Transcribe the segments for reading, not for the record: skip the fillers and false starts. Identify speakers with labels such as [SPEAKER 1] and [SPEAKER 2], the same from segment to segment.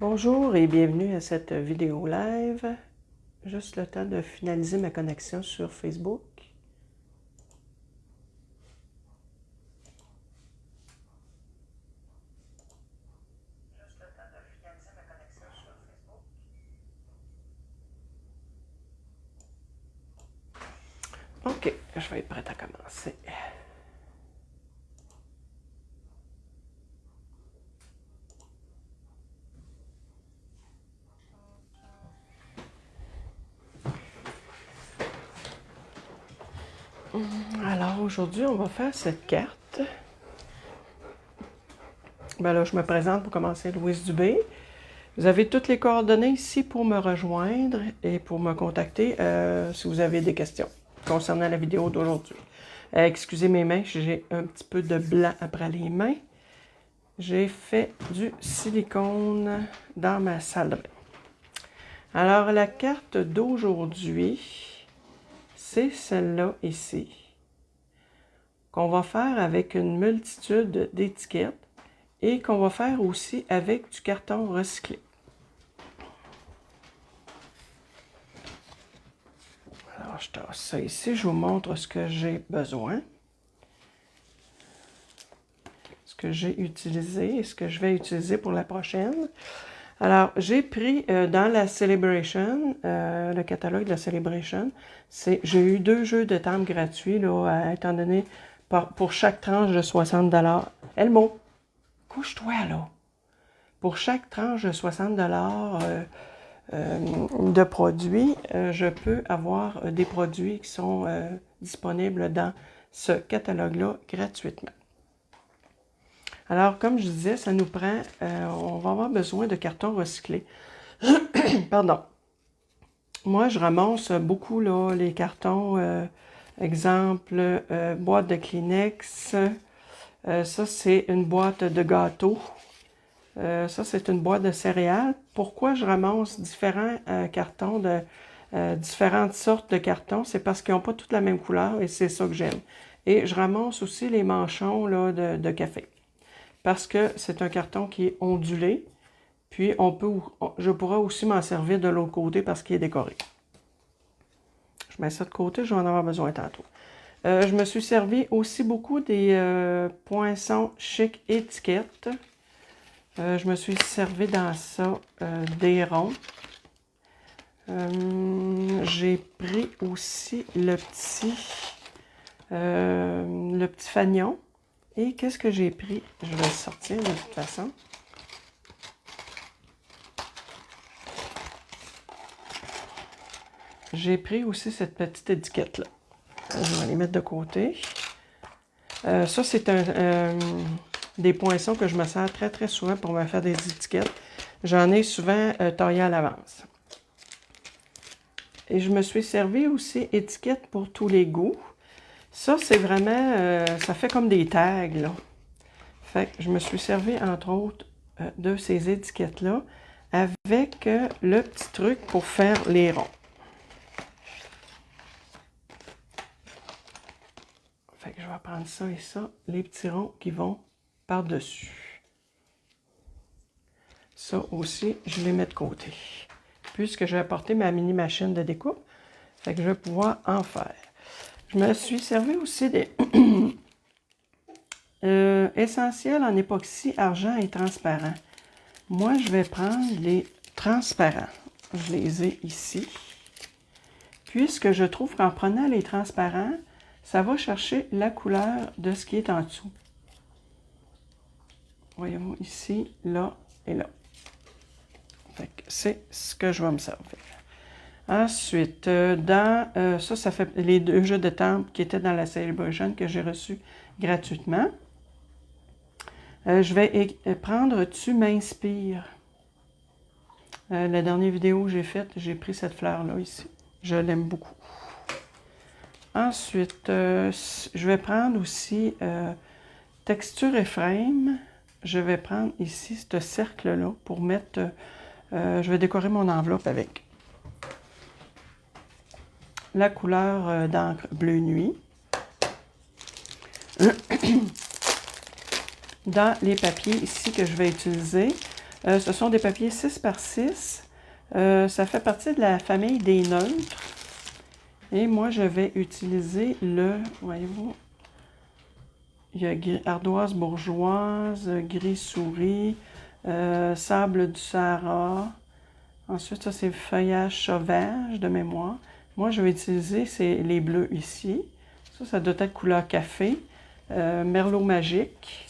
[SPEAKER 1] Bonjour et bienvenue à cette vidéo live. Juste le temps de finaliser ma connexion sur Facebook. OK, je vais être prête à commencer. Alors aujourd'hui, on va faire cette carte. Ben là, je me présente pour commencer, Louise Dubé. Vous avez toutes les coordonnées ici pour me rejoindre et pour me contacter si vous avez des questions concernant la vidéo d'aujourd'hui. Excusez mes mains, j'ai un petit peu de blanc après les mains. J'ai fait du silicone dans ma salle de bain. Alors, la carte d'aujourd'hui, c'est celle-là ici, qu'on va faire avec une multitude d'étiquettes et qu'on va faire aussi avec du carton recyclé. Alors, je tasse ça ici, je vous montre ce que j'ai besoin, ce que j'ai utilisé et ce que je vais utiliser pour la prochaine. Alors, j'ai pris dans la Celebration, le catalogue de la Celebration, j'ai eu 2 jeux de table gratuits, là, étant donné, pour chaque tranche de 60 $. Elmo, couche-toi, là! Pour chaque tranche de 60 $ de produits, je peux avoir des produits qui sont disponibles dans ce catalogue-là gratuitement. Alors, comme je disais, ça nous prend, on va avoir besoin de carton recyclé. Pardon. Moi, je ramasse beaucoup là, les cartons, exemple, boîte de Kleenex. Ça, c'est une boîte de gâteaux. Ça, c'est une boîte de céréales. Pourquoi je ramasse différents cartons de différentes sortes de cartons? C'est parce qu'ils n'ont pas toutes la même couleur et c'est ça que j'aime. Et je ramasse aussi les manchons là, de café. Parce que c'est un carton qui est ondulé. Puis, je pourrais aussi m'en servir de l'autre côté parce qu'il est décoré. Je mets ça de côté, je vais en avoir besoin tantôt. Je me suis servi aussi beaucoup des poinçons chic étiquettes. Je me suis servi dans ça des ronds. J'ai pris aussi le petit fanion. Et qu'est-ce que j'ai pris? Je vais le sortir de toute façon. J'ai pris aussi cette petite étiquette-là. Je vais les mettre de côté. Ça, c'est des poinçons que je me sers très, très souvent pour me faire des étiquettes. J'en ai souvent taillé à l'avance. Et je me suis servi aussi étiquettes pour tous les goûts. Ça, c'est vraiment, ça fait comme des tags, là. Fait que je me suis servi, entre autres, de ces étiquettes-là avec le petit truc pour faire les ronds. Fait que je vais prendre ça et ça, les petits ronds qui vont par-dessus. Ça aussi, je les mets de côté. Puisque j'ai apporté ma mini machine de découpe, fait que je vais pouvoir en faire. Je me suis servi aussi des essentiels en époxy, argent et transparent. Moi, je vais prendre les transparents. Je les ai ici. Puisque je trouve qu'en prenant les transparents, ça va chercher la couleur de ce qui est en dessous. Voyez-vous ici, là et là. C'est ce que je vais me servir. Ensuite, ça fait les 2 jeux de table qui étaient dans la Celebration que j'ai reçus gratuitement. Je vais prendre Tu m'inspires. La dernière vidéo que j'ai faite, j'ai pris cette fleur-là ici. Je l'aime beaucoup. Ensuite, je vais prendre aussi Texture et Frame. Je vais prendre ici ce cercle-là pour mettre... je vais décorer mon enveloppe avec la couleur d'encre bleu nuit. Dans les papiers ici que je vais utiliser, Ce sont des papiers 6 par 6. Ça fait partie de la famille des neutres. Et moi, je vais utiliser le, voyez-vous, il y a ardoise bourgeoise, gris souris, sable du Sahara. Ensuite, ça, c'est feuillage sauvage de mémoire. Moi, je vais utiliser les bleus ici. Ça doit être couleur café. Merlot magique.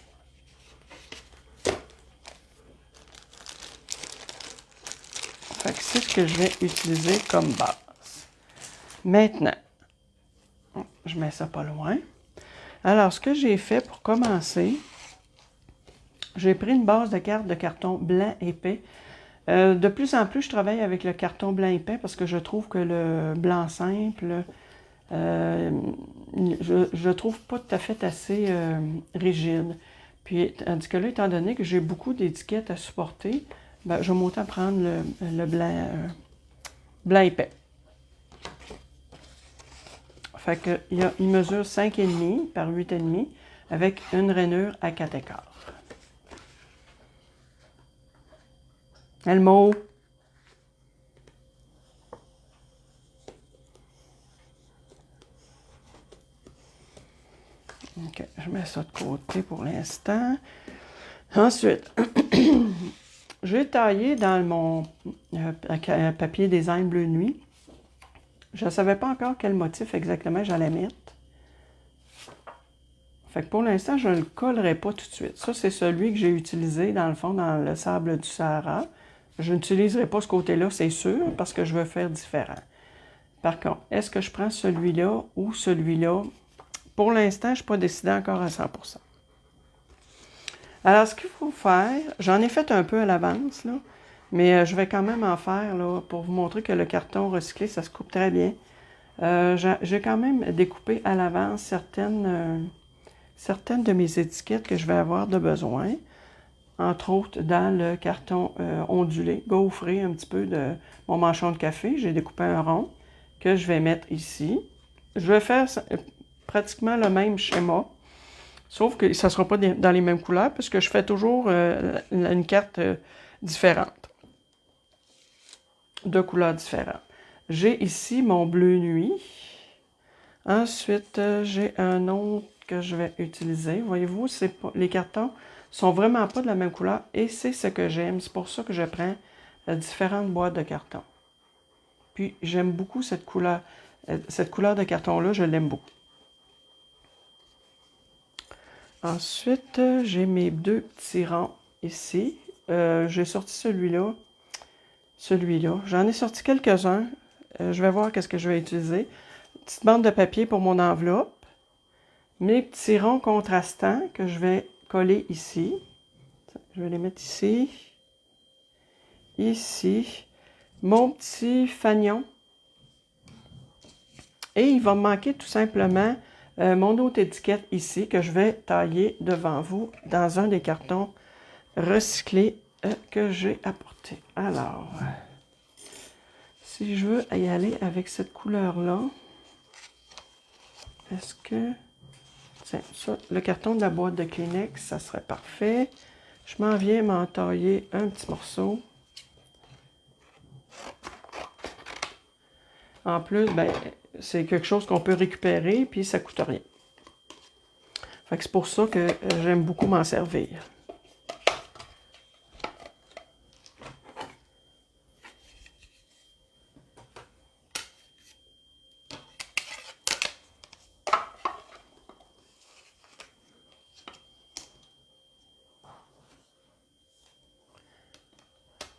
[SPEAKER 1] Fait que c'est ce que je vais utiliser comme base. Maintenant, je mets ça pas loin. Alors, ce que j'ai fait pour commencer, j'ai pris une base de cartes de carton blanc épais. De plus en plus, je travaille avec le carton blanc épais parce que je trouve que le blanc simple, je trouve pas tout à fait assez rigide. Puis, tandis que là, étant donné que j'ai beaucoup d'étiquettes à supporter, ben, je vais autant prendre le blanc épais. Fait que, il mesure 5,5 par 8,5 avec une rainure à 4 écarts. Elmo! OK, je mets ça de côté pour l'instant. Ensuite, j'ai taillé dans mon papier design bleu nuit. Je ne savais pas encore quel motif exactement j'allais mettre. Fait que pour l'instant, je ne le collerai pas tout de suite. Ça, c'est celui que j'ai utilisé, dans le fond, dans le sable du Sahara. Je n'utiliserai pas ce côté-là, c'est sûr, parce que je veux faire différent. Par contre, est-ce que je prends celui-là ou celui-là? Pour l'instant, je ne suis pas décidée encore à 100%. Alors, ce qu'il faut faire, j'en ai fait un peu à l'avance, là, mais je vais quand même en faire là, pour vous montrer que le carton recyclé, ça se coupe très bien. J'ai quand même découpé à l'avance certaines de mes étiquettes que je vais avoir de besoin, entre autres dans le carton ondulé, gaufré un petit peu de mon manchon de café. J'ai découpé un rond que je vais mettre ici. Je vais faire pratiquement le même schéma, sauf que ça ne sera pas dans les mêmes couleurs, puisque je fais toujours une carte différente, de couleurs différentes. J'ai ici mon bleu nuit. Ensuite, j'ai un autre que je vais utiliser. Voyez-vous, les cartons sont vraiment pas de la même couleur et c'est ce que j'aime. C'est pour ça que je prends différentes boîtes de carton. Puis, j'aime beaucoup cette couleur de carton-là, je l'aime beaucoup. Ensuite, j'ai mes deux petits ronds ici. J'ai sorti celui-là. J'en ai sorti quelques-uns. Je vais voir qu'est-ce que je vais utiliser. Petite bande de papier pour mon enveloppe. Mes petits ronds contrastants que je vais coller ici. Je vais les mettre ici. Ici. Mon petit fanion. Et il va me manquer tout simplement mon autre étiquette ici que je vais tailler devant vous dans un des cartons recyclés que j'ai apporté. Alors, si je veux y aller avec cette couleur-là, est-ce que... Tiens, ça, le carton de la boîte de Kleenex, ça serait parfait. Je m'en viens m'en tailler un petit morceau. En plus, ben, c'est quelque chose qu'on peut récupérer, puis ça ne coûte rien. Fait que c'est pour ça que j'aime beaucoup m'en servir.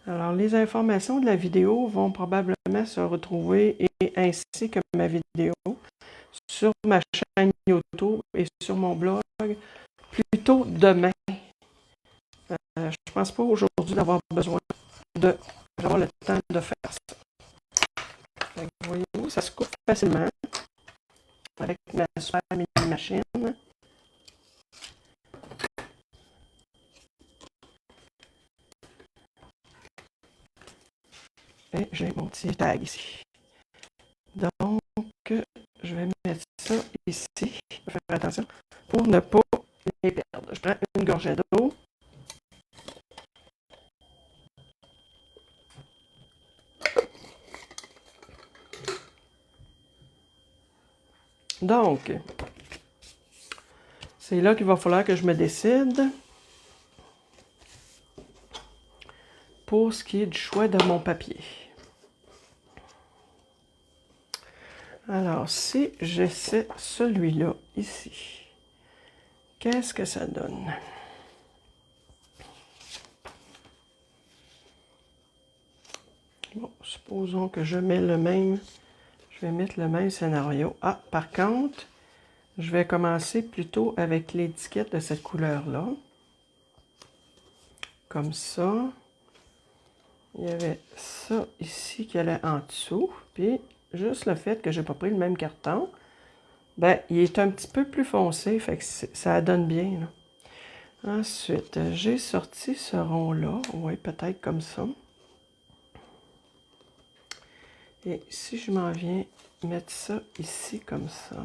[SPEAKER 1] Alors, les informations de la vidéo vont probablement se retrouver, et ainsi que ma vidéo, sur ma chaîne YouTube et sur mon blog, plutôt demain. Je ne pense pas aujourd'hui d'avoir besoin d'avoir le temps de faire ça. Voyez-vous, ça se coupe facilement avec ma super mini machine. Et j'ai mon petit tag ici. Donc, je vais mettre ça ici. Je vais faire attention pour ne pas les perdre. Je prends une gorgée d'eau. Donc, c'est là qu'il va falloir que je me décide pour ce qui est du choix de mon papier. Alors, si j'essaie celui-là ici, qu'est-ce que ça donne? Bon, supposons que je mets le même, je vais mettre le même scénario. Ah, par contre, je vais commencer plutôt avec l'étiquette de cette couleur-là. Comme ça. Il y avait ça ici qui allait en dessous. Puis, juste le fait que je n'ai pas pris le même carton, ben, il est un petit peu plus foncé, fait que ça donne bien, là. Ensuite, j'ai sorti ce rond-là. Oui, peut-être comme ça. Et si je m'en viens mettre ça ici comme ça,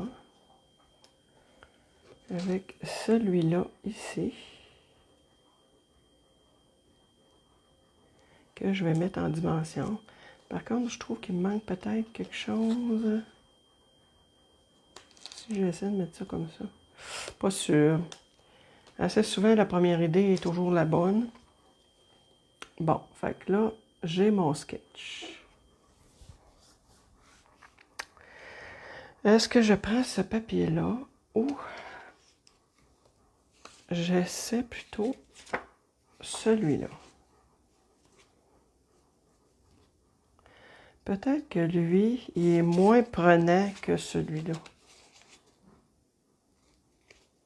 [SPEAKER 1] avec celui-là ici, que je vais mettre en dimension. Par contre, je trouve qu'il me manque peut-être quelque chose. Si j'essaie de mettre ça comme ça. Pas sûr. Assez souvent, la première idée est toujours la bonne. Bon, fait que là, j'ai mon sketch. Est-ce que je prends ce papier-là ou j'essaie plutôt celui-là? Peut-être que lui, il est moins prenant que celui-là.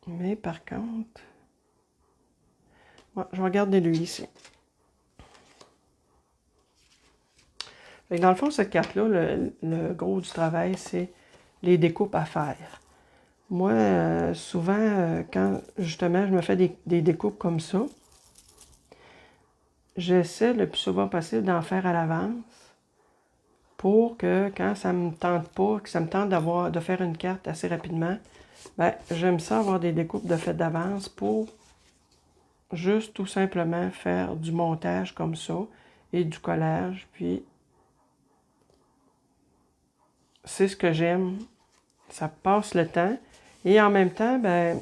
[SPEAKER 1] Mais par contre, ouais, je vais regarder lui ici. Fait que dans le fond, cette carte-là, le gros du travail, c'est les découpes à faire. Moi, souvent, quand justement je me fais des découpes comme ça, j'essaie le plus souvent possible d'en faire à l'avance pour que quand ça me tente pas, que ça me tente de faire une carte assez rapidement, ben, j'aime ça avoir des découpes de fait d'avance pour juste tout simplement faire du montage comme ça et du collage. Puis, c'est ce que j'aime. Ça passe le temps. Et en même temps, ben,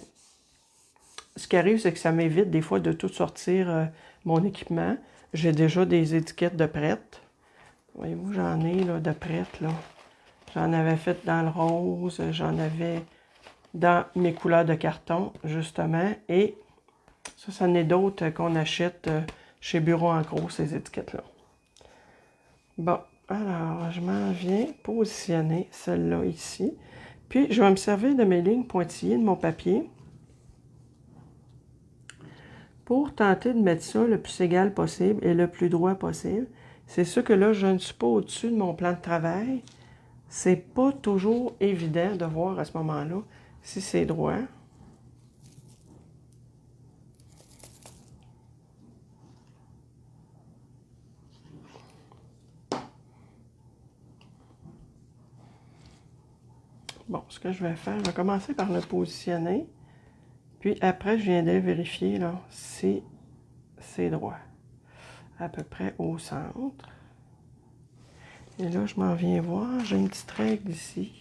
[SPEAKER 1] ce qui arrive, c'est que ça m'évite des fois de tout sortir mon équipement. J'ai déjà des étiquettes de prêtes. Voyez-vous, j'en ai là, de prêtes. Là. J'en avais fait dans le rose, j'en avais dans mes couleurs de carton, justement. Et ça, c'en est d'autres qu'on achète chez Bureau en Gros, ces étiquettes-là. Bon, alors, je m'en viens positionner celle-là ici. Puis, je vais me servir de mes lignes pointillées de mon papier pour tenter de mettre ça le plus égal possible et le plus droit possible. C'est sûr que là, je ne suis pas au-dessus de mon plan de travail. C'est pas toujours évident de voir à ce moment-là si c'est droit. Bon, ce que je vais faire, je vais commencer par le positionner. Puis après, je viendrai vérifier là, si c'est droit. À peu près au centre. Et là, je m'en viens voir. J'ai une petite règle ici.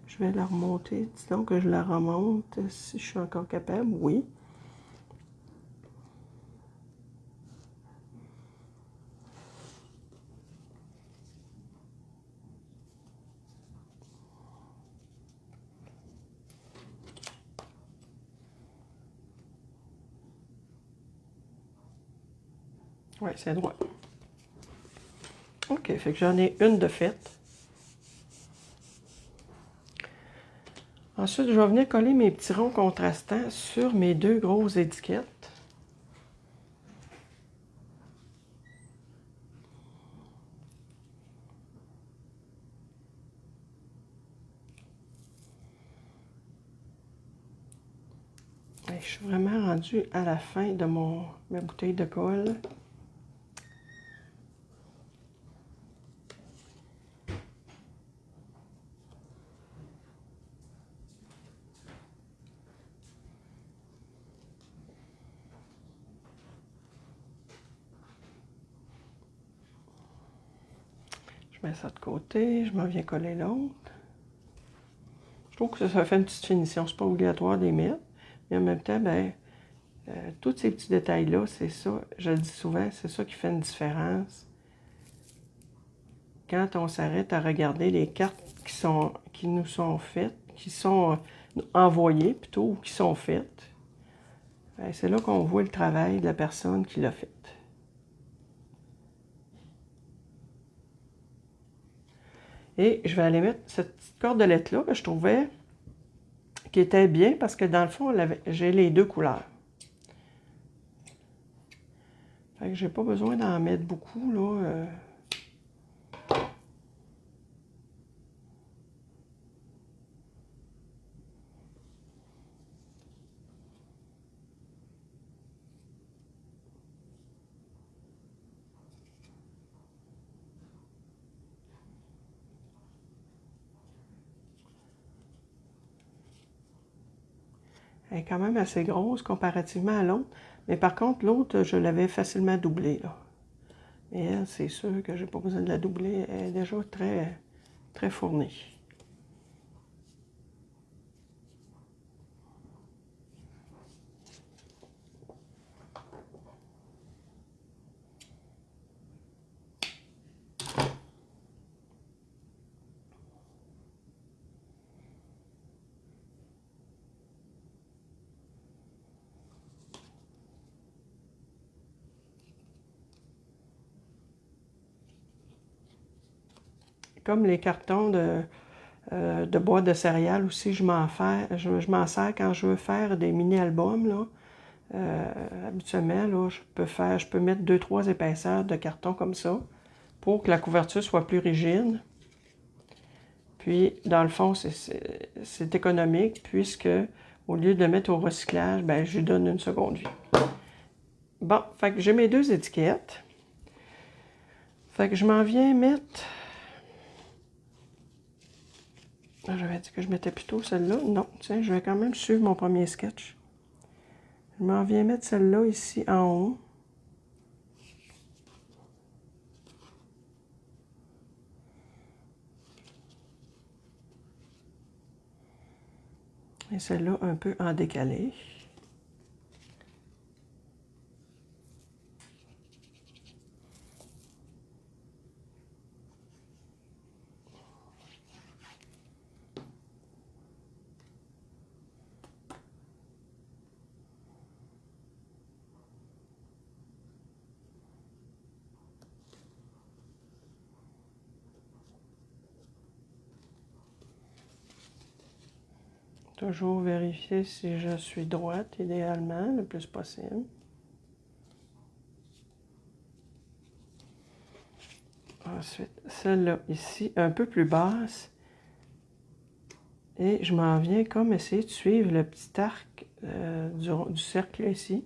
[SPEAKER 1] Je vais la remonter. Disons que je la remonte si je suis encore capable. Oui. Oui, c'est droit. OK, fait que j'en ai une de faite. Ensuite, je vais venir coller mes petits ronds contrastants sur mes deux grosses étiquettes. Et je suis vraiment rendue à la fin de ma bouteille de colle. Je mets ça de côté, je m'en viens coller l'autre. Je trouve que ça fait une petite finition. C'est pas obligatoire de les mettre. Mais en même temps, ben, tous ces petits détails-là, c'est ça, je le dis souvent, c'est ça qui fait une différence. Quand on s'arrête à regarder les cartes qui nous sont faites, qui sont envoyées plutôt, ou qui sont faites, ben, c'est là qu'on voit le travail de la personne qui l'a fait. Et je vais aller mettre cette petite cordelette-là que je trouvais qui était bien parce que dans le fond, j'ai les deux couleurs. Fait que j'ai pas besoin d'en mettre beaucoup, là. Elle est quand même assez grosse comparativement à l'autre. Mais par contre, l'autre, je l'avais facilement doublée, là. Et elle, c'est sûr que j'ai pas besoin de la doubler. Elle est déjà très, très fournie. Comme les cartons de boîte de céréales aussi, je m'en sers quand je veux faire des mini-albums, là. Habituellement, là, je peux mettre 2-3 épaisseurs de carton comme ça pour que la couverture soit plus rigide. Puis, dans le fond, c'est économique puisque, au lieu de le mettre au recyclage, ben, je lui donne une seconde vie. Bon, fait que j'ai mes deux étiquettes. Fait que je m'en viens mettre... J'avais dit que je mettais plutôt celle-là. Non, tiens, je vais quand même suivre mon premier sketch. Je m'en viens mettre celle-là ici en haut. Et celle-là un peu en décalé. Toujours vérifier si je suis droite, idéalement, le plus possible. Ensuite, celle-là ici, un peu plus basse. Et je m'en viens comme essayer de suivre le petit arc du cercle ici.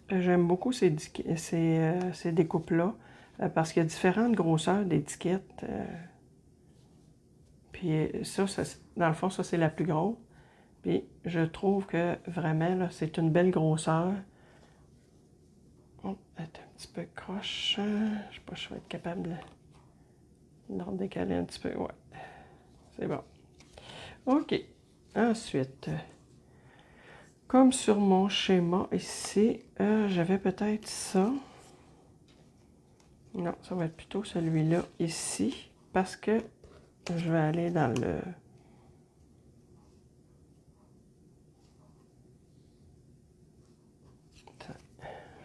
[SPEAKER 1] J'aime beaucoup ces découpes-là parce qu'il y a différentes grosseurs d'étiquettes. Puis ça, dans le fond, ça c'est la plus grosse. Puis je trouve que vraiment, là, c'est une belle grosseur. Oh, elle est un petit peu croche. Je sais pas si je vais être capable de décaler un petit peu. Ouais, c'est bon. OK. Ensuite, comme sur mon schéma ici, j'avais peut-être ça. Non, ça va être plutôt celui-là ici, parce que je vais aller dans le...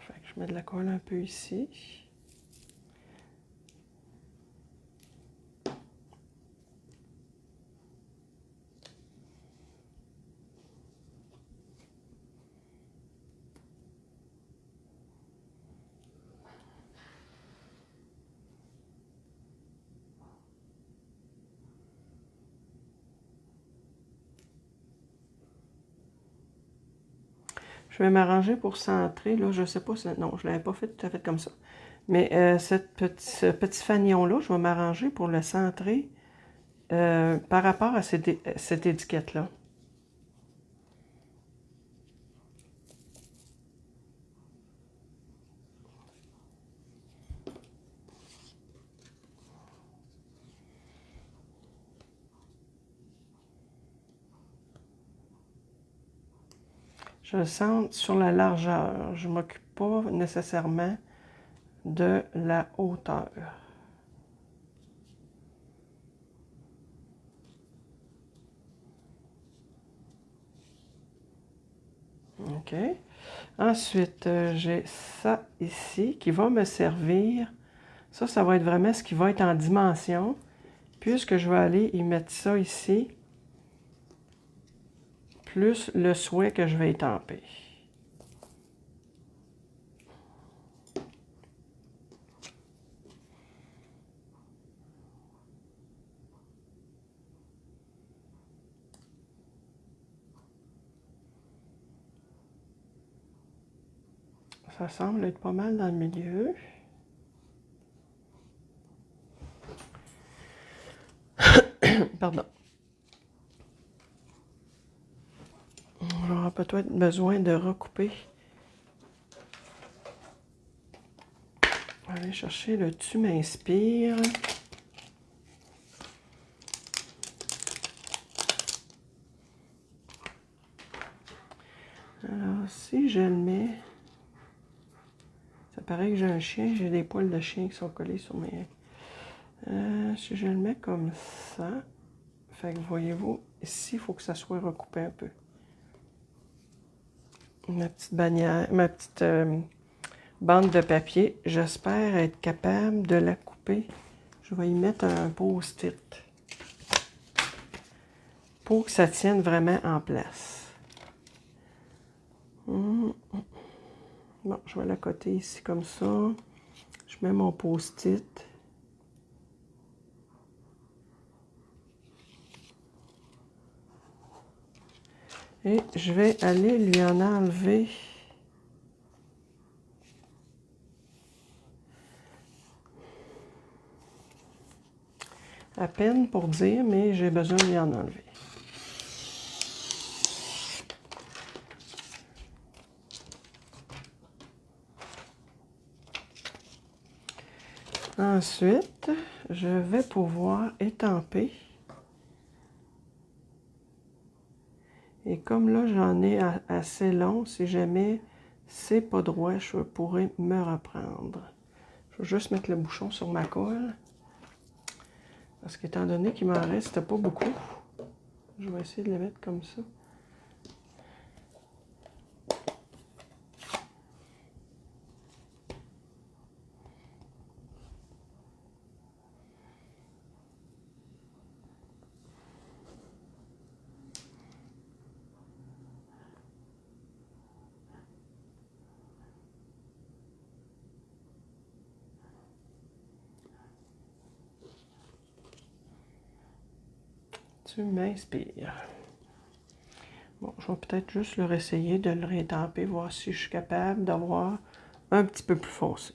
[SPEAKER 1] Fait que je mets de la colle un peu ici. Je vais m'arranger pour centrer. Là, je sais pas si... Non, je ne l'avais pas fait tout à fait comme ça. Mais ce petit fanion-là, je vais m'arranger pour le centrer par rapport à cette étiquette-là. Je le centre sur la largeur. Je ne m'occupe pas nécessairement de la hauteur. OK. Ensuite, j'ai ça ici qui va me servir. Ça va être vraiment ce qui va être en dimension. Puisque je vais aller y mettre ça ici, plus le souhait que je vais étamper. Ça semble être pas mal dans le milieu. Pardon. On aura peut-être besoin de recouper. On va aller chercher le Tu m'inspires. Alors, si je le mets... Ça paraît que j'ai un chien, j'ai des poils de chien qui sont collés sur mes... si je le mets comme ça, fait que voyez-vous, ici, il faut que ça soit recoupé un peu. Ma petite bannière, ma petite bande de papier, j'espère être capable de la couper. Je vais y mettre un post-it pour que ça tienne vraiment en place. Bon, je vais la coter ici comme ça. Je mets mon post-it. Et je vais aller lui en enlever à peine pour dire, mais j'ai besoin de lui en enlever. Ensuite, je vais pouvoir étamper. Et comme là, j'en ai assez long, si jamais c'est pas droit, je pourrais me reprendre. Je vais juste mettre le bouchon sur ma colle. Parce qu'étant donné qu'il m'en reste pas beaucoup, je vais essayer de le mettre comme ça. Tu m'inspires. Bon, je vais peut-être juste le réessayer de le rétamper, voir si je suis capable d'avoir un petit peu plus foncé.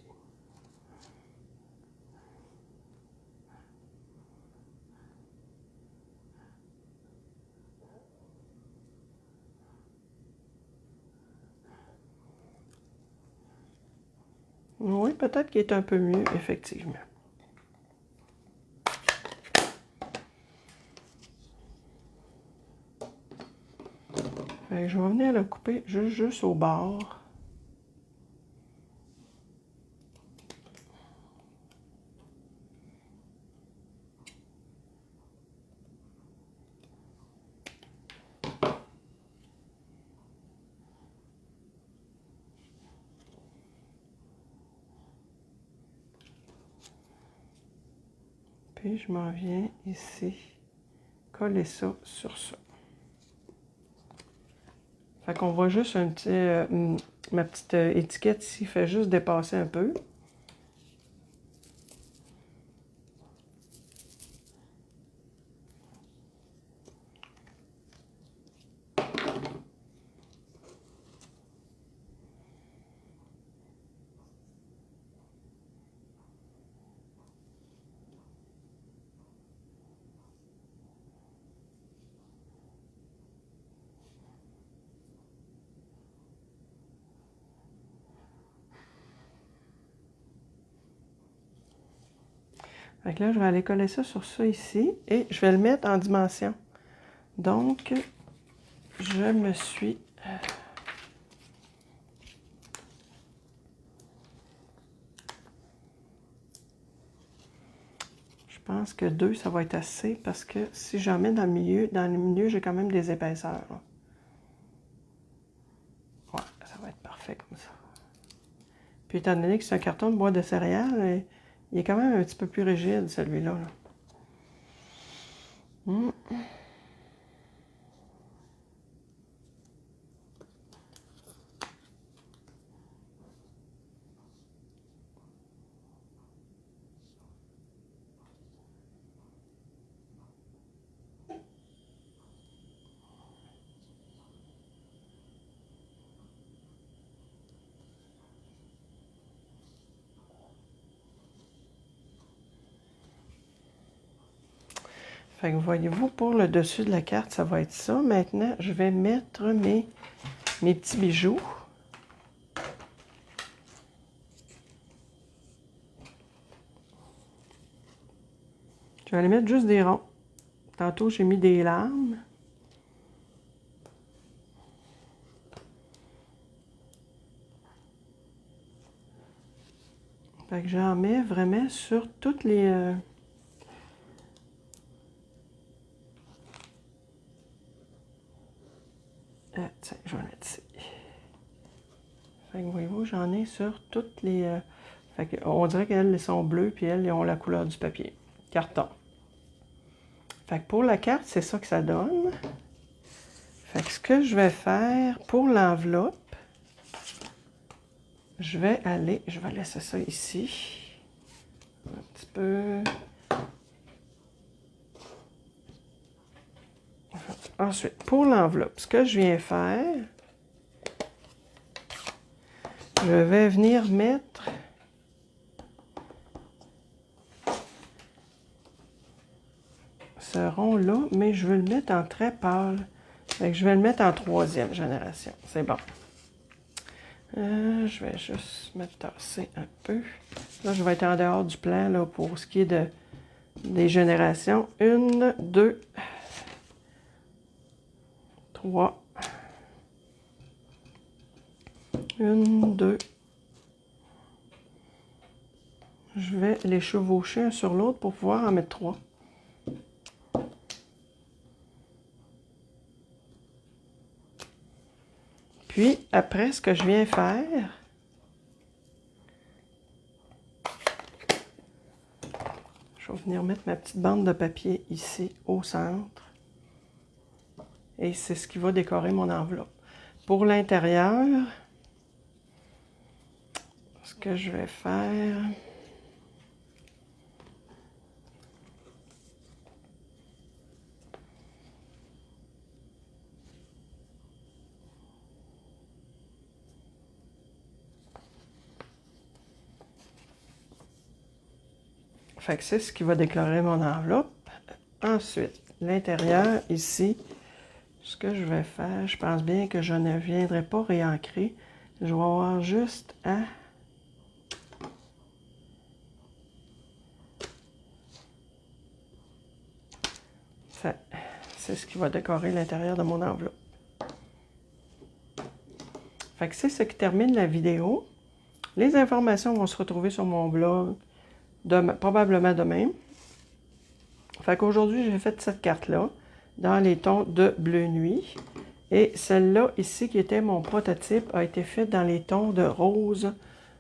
[SPEAKER 1] Oui, peut-être qu'il est un peu mieux, effectivement. Je vais venir le couper juste au bord. Puis je m'en viens ici, coller ça sur ça. Fait qu'on voit juste un petit, ma petite étiquette ici fait juste dépasser un peu. Fait que là, je vais aller coller ça sur ça ici et je vais le mettre en dimension. Donc, je me suis... Je pense que 2, ça va être assez parce que si j'en mets dans le milieu, j'ai quand même des épaisseurs. Là. Ouais, ça va être parfait comme ça. Puis étant donné que c'est un carton de bois de céréales, il est quand même un petit peu plus rigide, celui-là. Là. Fait que voyez-vous, pour le dessus de la carte, ça va être ça. Maintenant, je vais mettre mes petits bijoux. Je vais aller mettre juste des ronds. Tantôt, j'ai mis des lames. Fait que j'en mets vraiment sur toutes les... tiens, je vais le mettre ici. Fait que voyez-vous, j'en ai sur toutes les... fait que on dirait qu'elles sont bleues, puis elles ont la couleur du papier. Carton. Fait que pour la carte, c'est ça que ça donne. Fait que ce que je vais faire pour l'enveloppe, je vais laisser ça ici. Un petit peu. Ensuite, pour l'enveloppe, ce que je viens faire, je vais venir mettre ce rond-là, mais je veux le mettre en très pâle. Fait que je vais le mettre en 3e génération. C'est bon. Je vais juste me tasser un peu. Là, je vais être en dehors du plan là, pour ce qui est des générations. 1, 2, 3. 1, 2. Je vais les chevaucher un sur l'autre pour pouvoir en mettre 3. Puis, après, ce que je viens faire, je vais venir mettre ma petite bande de papier ici au centre. Et c'est ce qui va décorer mon enveloppe. Pour l'intérieur, ce que je vais faire... Fait que c'est ce qui va décorer mon enveloppe. Ensuite, l'intérieur, ici, ce que je vais faire, je pense bien que je ne viendrai pas réancrer. Je vais avoir juste à... C'est ce qui va décorer l'intérieur de mon enveloppe. Fait que c'est ce qui termine la vidéo. Les informations vont se retrouver sur mon blog probablement demain. Fait qu'aujourd'hui, j'ai fait cette carte-là dans les tons de bleu nuit. Et celle-là, ici, qui était mon prototype, a été faite dans les tons de rose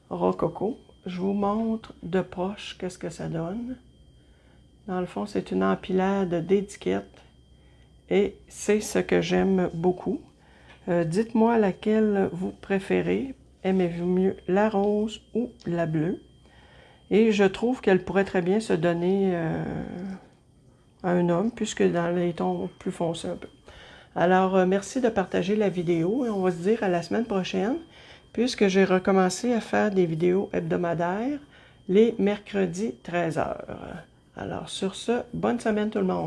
[SPEAKER 1] rococo. Je vous montre de proche qu'est-ce que ça donne. Dans le fond, c'est une empilade d'étiquettes. Et c'est ce que j'aime beaucoup. Dites-moi laquelle vous préférez. Aimez-vous mieux la rose ou la bleue? Et je trouve qu'elle pourrait très bien se donner à un homme, puisque dans les tons plus foncés un peu. Alors, merci de partager la vidéo et on va se dire à la semaine prochaine, puisque j'ai recommencé à faire des vidéos hebdomadaires les mercredis 13h. Alors, sur ce, bonne semaine tout le monde!